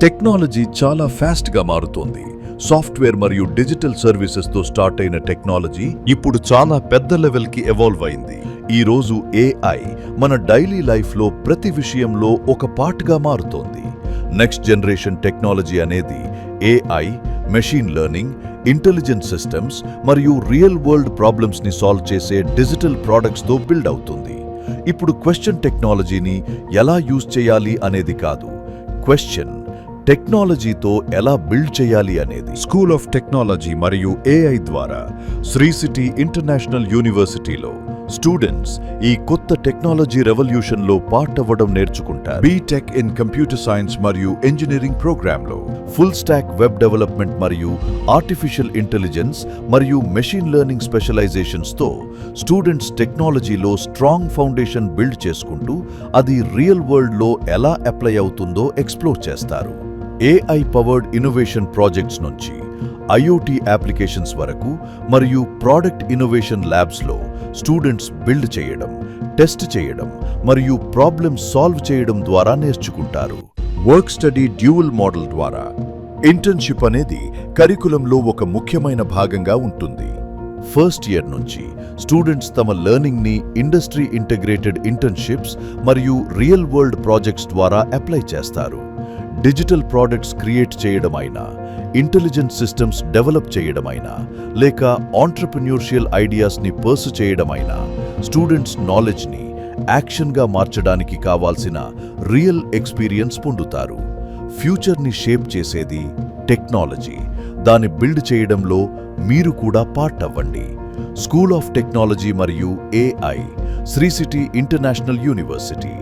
Technology చాలా ఫాస్ట్గా మారుతోంది. సాఫ్ట్వేర్ మరియు డిజిటల్ సర్వీసెస్తో స్టార్ట్ అయిన టెక్నాలజీ ఇప్పుడు చాలా పెద్ద లెవెల్కి ఎవాల్వ్ అయింది. ఈ రోజు AI మన డైలీ లైఫ్లో ప్రతి విషయంలో ఒక పార్ట్గా మారుతోంది. నెక్స్ట్ జనరేషన్ టెక్నాలజీ అనేది AI, machine learning, intelligent systems మరియు రియల్ వరల్డ్ ప్రాబ్లమ్స్ని సాల్వ్ చేసే డిజిటల్ ప్రోడక్ట్స్తో బిల్డ్ అవుతుంది. ఇప్పుడు క్వశ్చన్ టెక్నాలజీని ఎలా యూజ్ చేయాలి అనేది కాదు, క్వశ్చన్ టెక్నాలజీతో ఎలా బిల్డ్ చేయాలి అనేది. స్కూల్ ఆఫ్ టెక్నాలజీ మరియు AI ద్వారా శ్రీ సిటీ ఇంటర్నేషనల్ యూనివర్సిటీలో స్టూడెంట్స్ ఈ కొత్త టెక్నాలజీ రెవల్యూషన్లో పార్ట్ అవ్వడం నేర్చుకుంటారు. బీటెక్ ఇన్ కంప్యూటర్ సైన్స్ మరియు ఇంజనీరింగ్ ప్రోగ్రాంలో ఫుల్ స్టాక్ వెబ్ డెవలప్మెంట్ మరియు ఆర్టిఫిషియల్ ఇంటెలిజెన్స్ మరియు మెషిన్ లెర్నింగ్ స్పెషలైజేషన్స్తో స్టూడెంట్స్ టెక్నాలజీలో స్ట్రాంగ్ ఫౌండేషన్ బిల్డ్ చేసుకుంటూ అది రియల్ వరల్డ్లో ఎలా అప్లై అవుతుందో ఎక్స్ప్లోర్ చేస్తారు. AI పవర్డ్ ఇన్నోవేషన్ ప్రాజెక్ట్స్ నుంచి IoT అప్లికేషన్స్ వరకు మరియు ప్రోడక్ట్ ఇన్నోవేషన్ ల్యాబ్స్లో స్టూడెంట్స్ బిల్డ్ చేయడం, టెస్ట్ చేయడం మరియు ప్రాబ్లమ్స్ సాల్వ్ చేయడం ద్వారా నేర్చుకుంటారు. వర్క్ స్టడీ డ్యూయల్ మోడల్ ద్వారా ఇంటర్న్షిప్ అనేది కరికులంలో ఒక ముఖ్యమైన భాగంగా ఉంటుంది. ఫస్ట్ ఇయర్ నుంచి స్టూడెంట్స్ తమ లెర్నింగ్ని ఇండస్ట్రీ ఇంటిగ్రేటెడ్ ఇంటర్న్షిప్స్ మరియు రియల్ వరల్డ్ ప్రాజెక్ట్స్ ద్వారా అప్లై చేస్తారు. డిజిటల్ ప్రోడక్ట్స్ క్రియేట్ చేయడమైనా, ఇంటెలిజెంట్ సిస్టమ్స్ డెవలప్ చేయడమైనా, లేక ఆంట్రప్రెన్యూర్షియల్ ఐడియాస్ని పర్సు చేయడమైనా స్టూడెంట్స్ నాలెడ్జ్ని యాక్షన్గా మార్చడానికి కావాల్సిన రియల్ ఎక్స్పీరియన్స్ పొందుతారు. ఫ్యూచర్ని షేప్ చేసేది టెక్నాలజీ. దాన్ని బిల్డ్ చేయడంలో మీరు కూడా పార్ట్ అవ్వండి. స్కూల్ ఆఫ్ టెక్నాలజీ మరియు AI, Sri city international university.